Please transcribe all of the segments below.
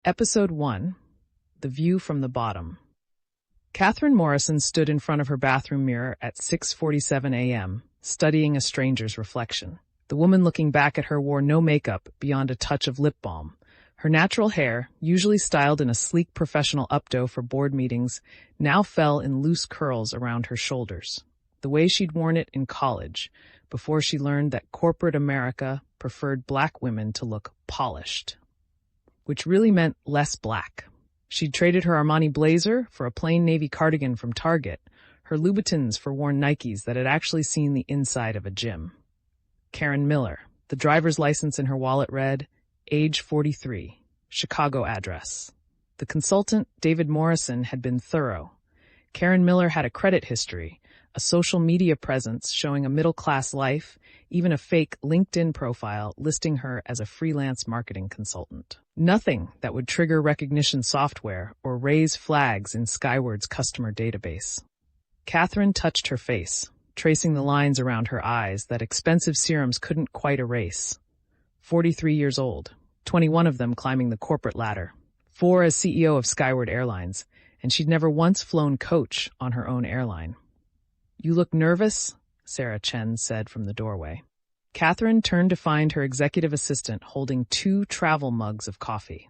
Episode 1. The View from the Bottom. Katherine Morrison stood in front of her bathroom mirror at 6:47 a.m., studying a stranger's reflection. The woman looking back at her wore no makeup beyond a touch of lip balm. Her natural hair, usually styled in a sleek professional updo for board meetings, now fell in loose curls around her shoulders, the way she'd worn it in college, before she learned that corporate America preferred black women to look polished, which really meant less black. She'd traded her Armani blazer for a plain navy cardigan from Target, her Louboutins for worn Nikes that had actually seen the inside of a gym. Karen Miller, the driver's license in her wallet read, age 43, Chicago address. The consultant, David Morrison, had been thorough. Karen Miller had a credit history, a social media presence showing a middle-class life, even a fake LinkedIn profile listing her as a freelance marketing consultant. Nothing that would trigger recognition software or raise flags in Skyward's customer database. Katherine touched her face, tracing the lines around her eyes that expensive serums couldn't quite erase. 43 years old, 21 of them climbing the corporate ladder, 4 as CEO of Skyward Airlines, and she'd never once flown coach on her own airline. "You look nervous," Sarah Chen said from the doorway. Katherine turned to find her executive assistant holding 2 travel mugs of coffee.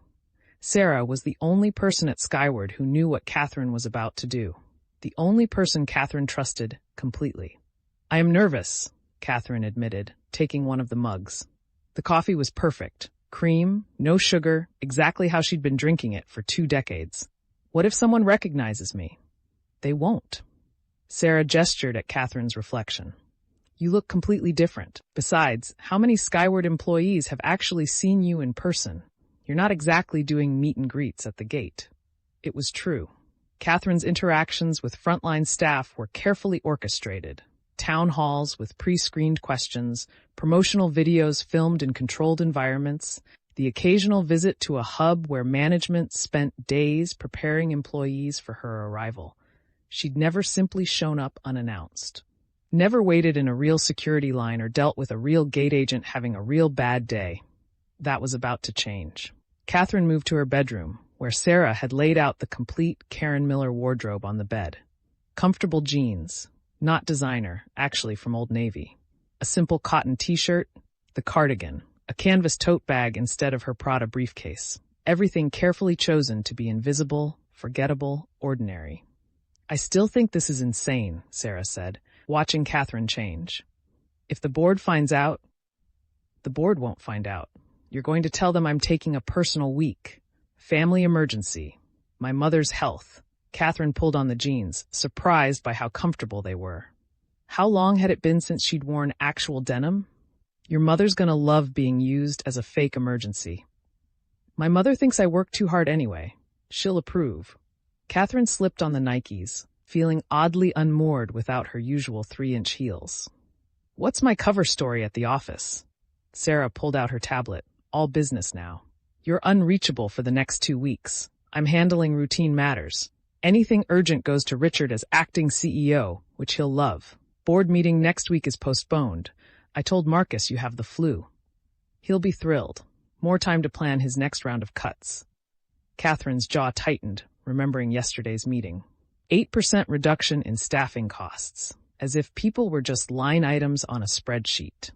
Sarah was the only person at Skyward who knew what Katherine was about to do. The only person Katherine trusted completely. "I am nervous," Katherine admitted, taking one of the mugs. The coffee was perfect. Cream, no sugar, exactly how she'd been drinking it for 2 decades. "What if someone recognizes me?" "They won't." Sarah gestured at Katherine's reflection. "You look completely different. Besides, how many Skyward employees have actually seen you in person? You're not exactly doing meet and greets at the gate." It was true. Katherine's interactions with frontline staff were carefully orchestrated. Town halls with pre-screened questions, promotional videos filmed in controlled environments, the occasional visit to a hub where management spent days preparing employees for her arrival. She'd never simply shown up unannounced. Never waited in a real security line or dealt with a real gate agent having a real bad day. That was about to change. Katherine moved to her bedroom, where Sarah had laid out the complete Karen Miller wardrobe on the bed. Comfortable jeans, not designer, actually from Old Navy. A simple cotton t-shirt, the cardigan, a canvas tote bag instead of her Prada briefcase. Everything carefully chosen to be invisible, forgettable, ordinary. "I still think this is insane," Sarah said, watching Katherine change. "If the board finds out..." "The board won't find out. You're going to tell them I'm taking a personal week. Family emergency. My mother's health." Katherine pulled on the jeans, surprised by how comfortable they were. How long had it been since she'd worn actual denim? "Your mother's gonna love being used as a fake emergency." "My mother thinks I work too hard anyway. She'll approve." Katherine slipped on the Nikes, feeling oddly unmoored without her usual 3-inch heels. "What's my cover story at the office?" Sarah pulled out her tablet. "All business now. You're unreachable for the next 2 weeks. I'm handling routine matters. Anything urgent goes to Richard as acting CEO, which he'll love. Board meeting next week is postponed. I told Marcus you have the flu. He'll be thrilled. More time to plan his next round of cuts." Katherine's jaw tightened, remembering yesterday's meeting. 8% reduction in staffing costs, as if people were just line items on a spreadsheet.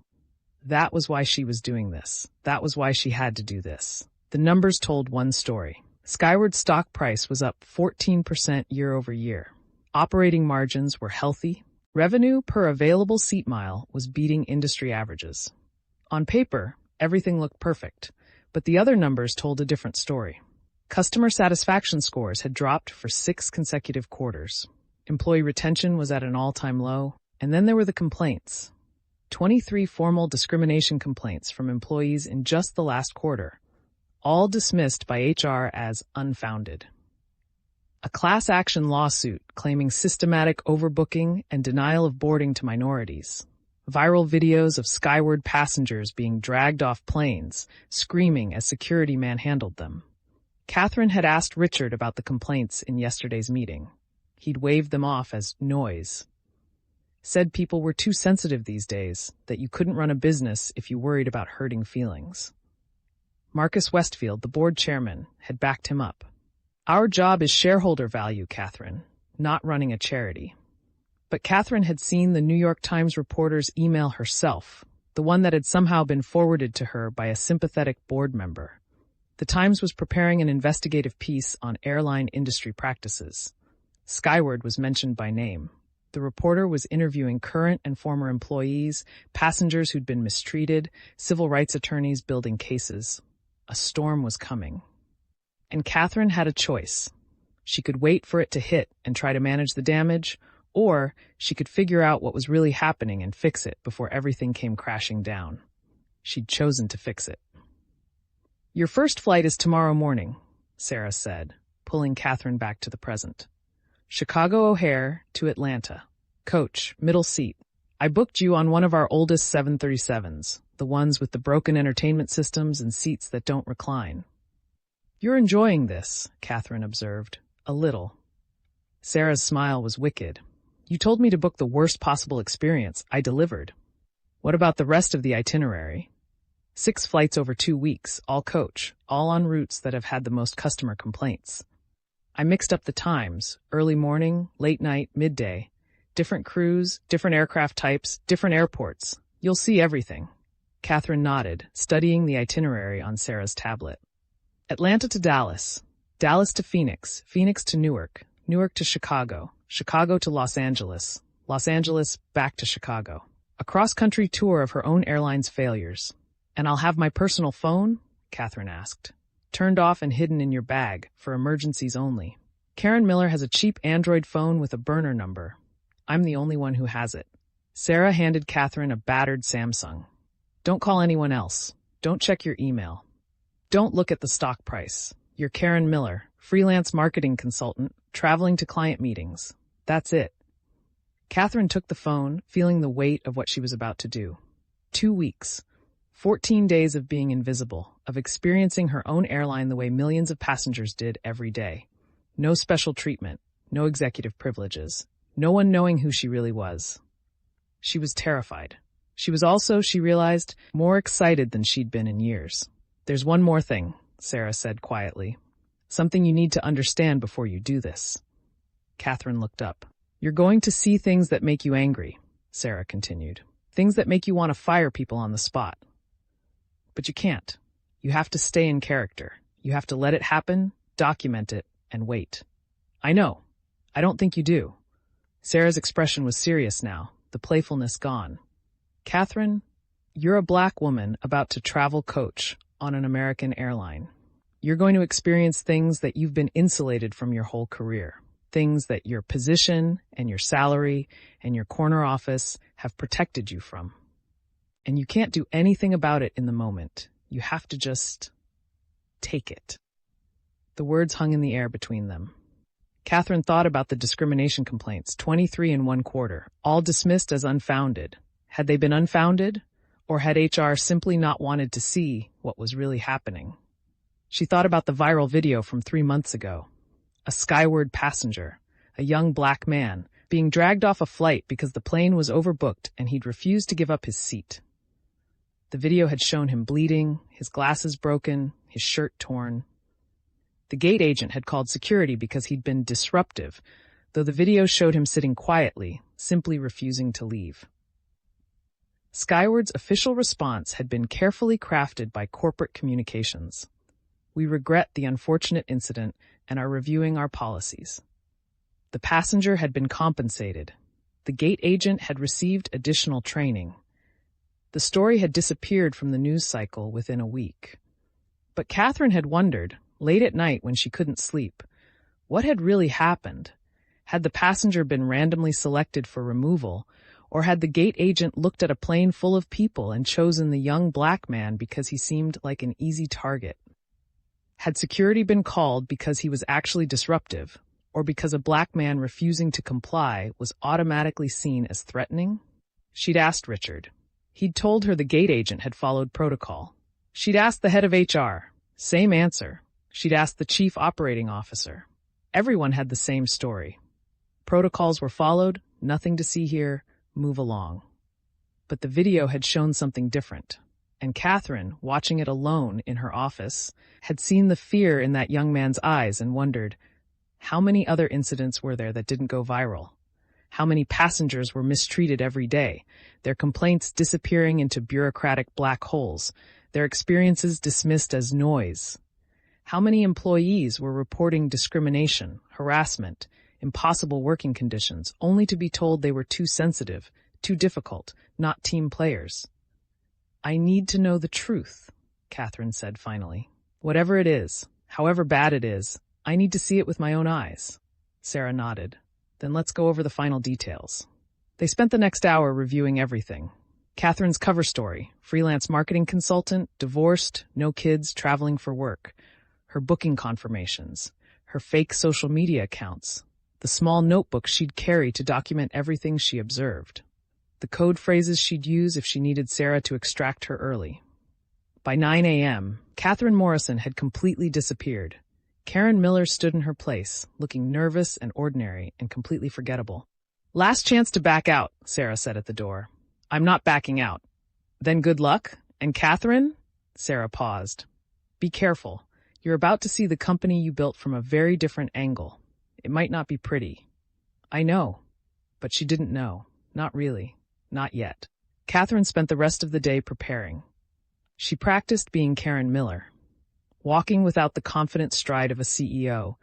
That was why she was doing this. That was why she had to do this. The numbers told one story. Skyward's stock price was up 14% year over year. Operating margins were healthy. Revenue per available seat mile was beating industry averages. On paper, everything looked perfect, but the other numbers told a different story. Customer satisfaction scores had dropped for 6 consecutive quarters. Employee retention was at an all-time low, and then there were the complaints. 23 formal discrimination complaints from employees in just the last quarter, all dismissed by HR as unfounded. A class action lawsuit claiming systematic overbooking and denial of boarding to minorities. Viral videos of Skyward passengers being dragged off planes, screaming as security manhandled them. Katherine had asked Richard about the complaints in yesterday's meeting. He'd waved them off as noise. Said people were too sensitive these days, that you couldn't run a business if you worried about hurting feelings. Marcus Westfield, the board chairman, had backed him up. Our job is shareholder value, Katherine, not running a charity. But Katherine had seen the New York Times reporter's email herself, the one that had somehow been forwarded to her by a sympathetic board member. The Times was preparing an investigative piece on airline industry practices. Skyward was mentioned by name. The reporter was interviewing current and former employees, passengers who'd been mistreated, civil rights attorneys building cases. A storm was coming. And Katherine had a choice. She could wait for it to hit and try to manage the damage, or she could figure out what was really happening and fix it before everything came crashing down. She'd chosen to fix it. Your first flight is tomorrow morning, Sarah said, pulling Katherine back to the present. Chicago O'Hare to Atlanta. Coach, middle seat. I booked you on one of our oldest 737s, the ones with the broken entertainment systems and seats that don't recline. You're enjoying this, Katherine observed. A little. Sarah's smile was wicked. You told me to book the worst possible experience. I delivered. What about the rest of the itinerary? 6 flights over 2 weeks, all coach, all on routes that have had the most customer complaints. I mixed up the times, early morning, late night, midday. Different crews, different aircraft types, different airports. You'll see everything. Katherine nodded, studying the itinerary on Sarah's tablet. Atlanta to Dallas, Dallas to Phoenix, Phoenix to Newark, Newark to Chicago, Chicago to Los Angeles, Los Angeles back to Chicago. A cross-country tour of her own airline's failures. And I'll have my personal phone? Katherine asked. Turned off and hidden in your bag, for emergencies only. Karen Miller has a cheap Android phone with a burner number. I'm the only one who has it. Sarah handed Katherine a battered Samsung. Don't call anyone else. Don't check your email. Don't look at the stock price. You're Karen Miller, freelance marketing consultant, traveling to client meetings. That's it. Katherine took the phone, feeling the weight of what she was about to do. 2 weeks. 14 days of being invisible, of experiencing her own airline the way millions of passengers did every day. No special treatment, no executive privileges, no one knowing who she really was. She was terrified. She was also, she realized, more excited than she'd been in years. There's one more thing, Sarah said quietly. Something you need to understand before you do this. Katherine looked up. You're going to see things that make you angry, Sarah continued. Things that make you want to fire people on the spot. But you can't. You have to stay in character. You have to let it happen, document it, and wait. I know. I don't think you do. Sarah's expression was serious now, the playfulness gone. Katherine, you're a black woman about to travel coach on an American airline. You're going to experience things that you've been insulated from your whole career. Things that your position and your salary and your corner office have protected you from. And you can't do anything about it in the moment. You have to just take it. The words hung in the air between them. Katherine thought about the discrimination complaints, 23 in 1 quarter, all dismissed as unfounded. Had they been unfounded? Or had HR simply not wanted to see what was really happening? She thought about the viral video from 3 months ago. A Skyward passenger, a young black man, being dragged off a flight because the plane was overbooked and he'd refused to give up his seat. The video had shown him bleeding, his glasses broken, his shirt torn. The gate agent had called security because he'd been disruptive, though the video showed him sitting quietly, simply refusing to leave. Skyward's official response had been carefully crafted by corporate communications. We regret the unfortunate incident and are reviewing our policies. The passenger had been compensated. The gate agent had received additional training. The story had disappeared from the news cycle within a week. But Katherine had wondered, late at night when she couldn't sleep, what had really happened? Had the passenger been randomly selected for removal, or had the gate agent looked at a plane full of people and chosen the young black man because he seemed like an easy target? Had security been called because he was actually disruptive, or because a black man refusing to comply was automatically seen as threatening? She'd asked Richard. He'd told her the gate agent had followed protocol. She'd asked the head of HR. Same answer. She'd asked the chief operating officer. Everyone had the same story. Protocols were followed, nothing to see here, move along. But the video had shown something different. and Katherine, watching it alone in her office, had seen the fear in that young man's eyes and wondered, how many other incidents were there that didn't go viral? How many passengers were mistreated every day, their complaints disappearing into bureaucratic black holes, their experiences dismissed as noise? How many employees were reporting discrimination, harassment, impossible working conditions, only to be told they were too sensitive, too difficult, not team players? I need to know the truth, Katherine said finally. Whatever it is, however bad it is, I need to see it with my own eyes. Sarah nodded. Then let's go over the final details. They spent the next hour reviewing everything. Katherine's cover story, freelance marketing consultant, divorced, no kids, traveling for work. Her booking confirmations, her fake social media accounts, the small notebook she'd carry to document everything she observed, the code phrases she'd use if she needed Sarah to extract her early. By 9 a.m., Katherine Morrison had completely disappeared. Karen Miller stood in her place, looking nervous and ordinary and completely forgettable. Last chance to back out, Sarah said at the door. I'm not backing out. Then good luck. And Katherine? Sarah paused. Be careful. You're about to see the company you built from a very different angle. It might not be pretty. I know. But she didn't know. Not really. Not yet. Katherine spent the rest of the day preparing. She practiced being Karen Miller, walking without the confident stride of a CEO,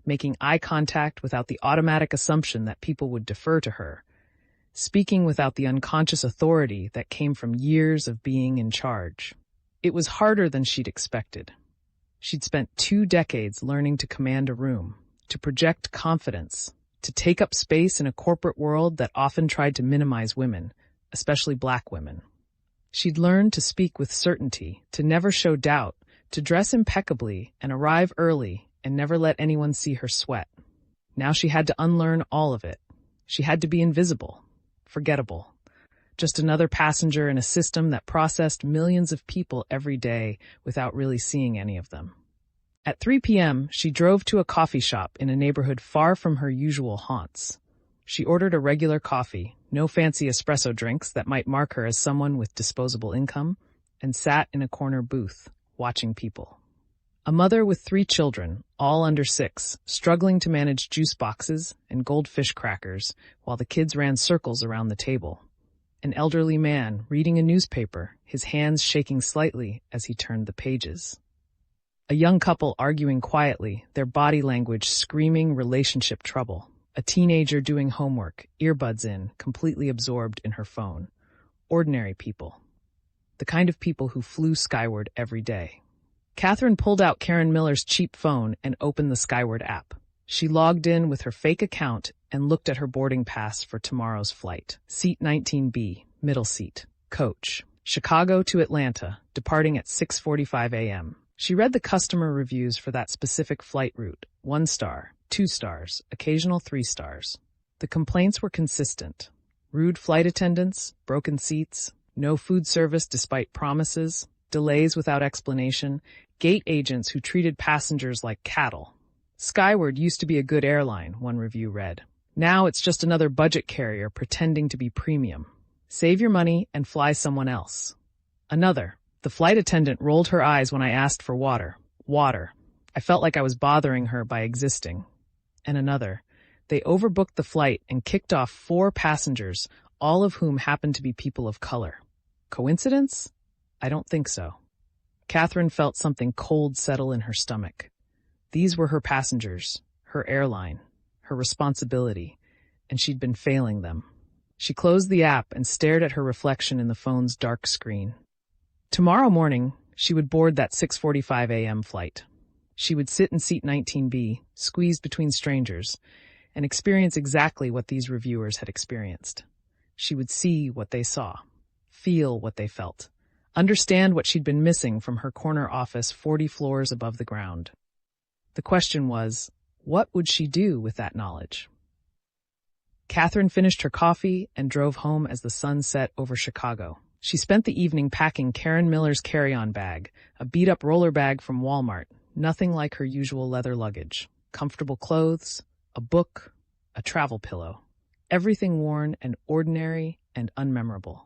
making eye contact without the automatic assumption that people would defer to her, speaking without the unconscious authority that came from years of being in charge. It was harder than she'd expected. She'd spent 2 decades learning to command a room, to project confidence, to take up space in a corporate world that often tried to minimize women, especially Black women. She'd learned to speak with certainty, to never show doubt, to dress impeccably and arrive early and never let anyone see her sweat. Now she had to unlearn all of it. She had to be invisible, forgettable, just another passenger in a system that processed millions of people every day without really seeing any of them. At 3 p.m., she drove to a coffee shop in a neighborhood far from her usual haunts. She ordered a regular coffee, no fancy espresso drinks that might mark her as someone with disposable income, and sat in a corner booth, watching people. A mother with 3 children, all under 6, struggling to manage juice boxes and goldfish crackers while the kids ran circles around the table. An elderly man reading a newspaper, his hands shaking slightly as he turned the pages. A young couple arguing quietly, their body language screaming relationship trouble. A teenager doing homework, earbuds in, completely absorbed in her phone. Ordinary people. The kind of people who flew skyward every day. Katherine pulled out Karen Miller's cheap phone and opened the Skyward app. She logged in with her fake account and looked at her boarding pass for tomorrow's flight. Seat 19B, middle seat, coach. Chicago to Atlanta, departing at 6:45 a.m. She read the customer reviews for that specific flight route. 1 star, 2 stars, occasional 3 stars. The complaints were consistent. Rude flight attendants, broken seats, no food service despite promises, delays without explanation, gate agents who treated passengers like cattle. Skyward used to be a good airline, one review read. Now it's just another budget carrier pretending to be premium. Save your money and fly someone else. Another. The flight attendant rolled her eyes when I asked for water. Water. I felt like I was bothering her by existing. And another. They overbooked the flight and kicked off 4 passengers, all of whom happened to be people of color. Coincidence? I don't think so. Katherine felt something cold settle in her stomach. These were her passengers, her airline, her responsibility, and she'd been failing them. She closed the app and stared at her reflection in the phone's dark screen. Tomorrow morning, she would board that 6:45 a.m. flight. She would sit in seat 19B, squeezed between strangers, and experience exactly what these reviewers had experienced. She would see what they saw, feel what they felt, understand what she'd been missing from her corner office 40 floors above the ground. The question was, what would she do with that knowledge? Katherine finished her coffee and drove home as the sun set over Chicago. She spent the evening packing Karen Miller's carry-on bag, a beat-up roller bag from Walmart, nothing like her usual leather luggage. Comfortable clothes, a book, a travel pillow. Everything worn and ordinary and unmemorable.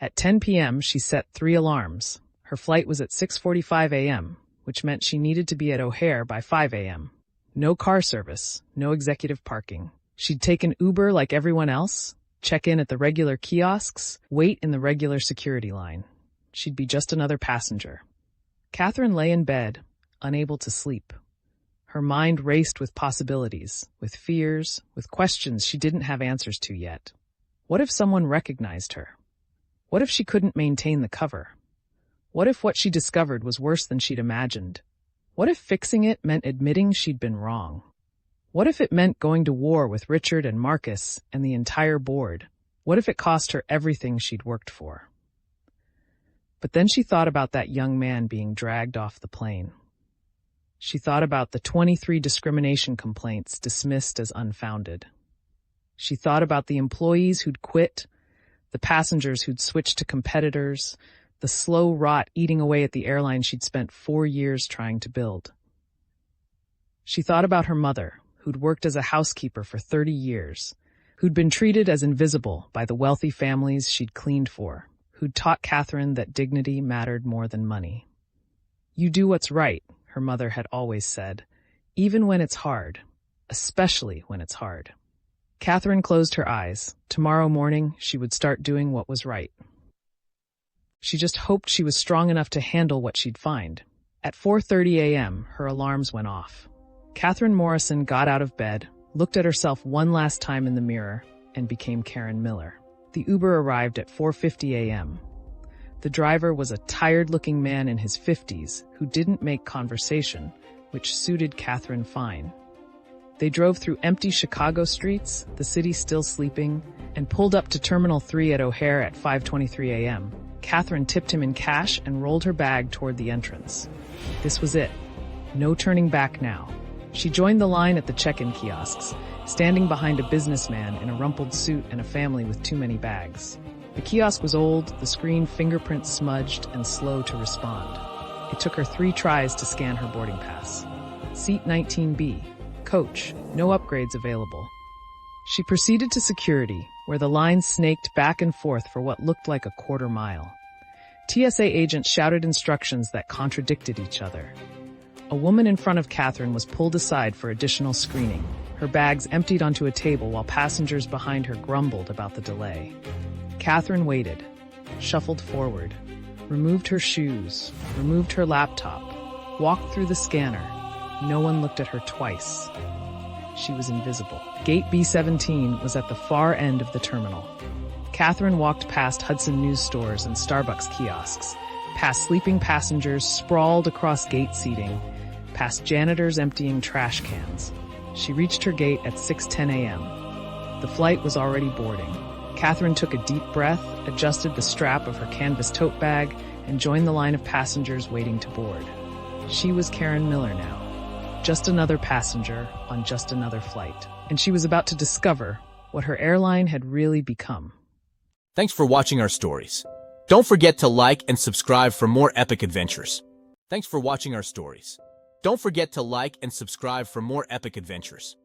At 10 p.m., she set 3 alarms. Her flight was at 6:45 a.m., which meant she needed to be at O'Hare by 5 a.m. No car service, no executive parking. She'd take an Uber like everyone else, check in at the regular kiosks, wait in the regular security line. She'd be just another passenger. Katherine lay in bed, unable to sleep. Her mind raced with possibilities, with fears, with questions she didn't have answers to yet. What if someone recognized her? What if she couldn't maintain the cover? What if what she discovered was worse than she'd imagined? What if fixing it meant admitting she'd been wrong? What if it meant going to war with Richard and Marcus and the entire board? What if it cost her everything she'd worked for? But then she thought about that young man being dragged off the plane. She thought about the 23 discrimination complaints dismissed as unfounded. She thought about the employees who'd quit, the passengers who'd switched to competitors, the slow rot eating away at the airline she'd spent 4 years trying to build. She thought about her mother, who'd worked as a housekeeper for 30 years, who'd been treated as invisible by the wealthy families she'd cleaned for, who'd taught Katherine that dignity mattered more than money. You do what's right, her mother had always said, even when it's hard, especially when it's hard. Katherine closed her eyes. Tomorrow morning, she would start doing what was right. She just hoped she was strong enough to handle what she'd find. At 4:30 a.m., her alarms went off. Katherine Morrison got out of bed, looked at herself one last time in the mirror, and became Karen Miller. The Uber arrived at 4:50 a.m. The driver was a tired-looking man in his 50s who didn't make conversation, which suited Katherine fine. They drove through empty Chicago streets, the city still sleeping, and pulled up to Terminal 3 at O'Hare at 5:23 a.m. Katherine tipped him in cash and rolled her bag toward the entrance. This was it. No turning back now. She joined the line at the check-in kiosks, standing behind a businessman in a rumpled suit and a family with too many bags. The kiosk was old, the screen fingerprint smudged and slow to respond. It took her 3 tries to scan her boarding pass. Seat 19B. Coach. No upgrades available. She proceeded to security, where the line snaked back and forth for what looked like a quarter mile. TSA agents shouted instructions that contradicted each other. A woman in front of Katherine was pulled aside for additional screening. Her bags emptied onto a table while passengers behind her grumbled about the delay. Katherine waited, shuffled forward, removed her shoes, removed her laptop, walked through the scanner. No one looked at her twice. She was invisible. Gate B17 was at the far end of the terminal. Katherine walked past Hudson News stores and Starbucks kiosks, past sleeping passengers sprawled across gate seating, past janitors emptying trash cans. She reached her gate at 6:10 a.m. The flight was already boarding. Katherine took a deep breath, adjusted the strap of her canvas tote bag, and joined the line of passengers waiting to board. She was Karen Miller now, just another passenger on just another flight. And she was about to discover what her airline had really become. Thanks for watching our stories. Don't forget to like and subscribe for more epic adventures. Thanks for watching our stories. Don't forget to like and subscribe for more epic adventures.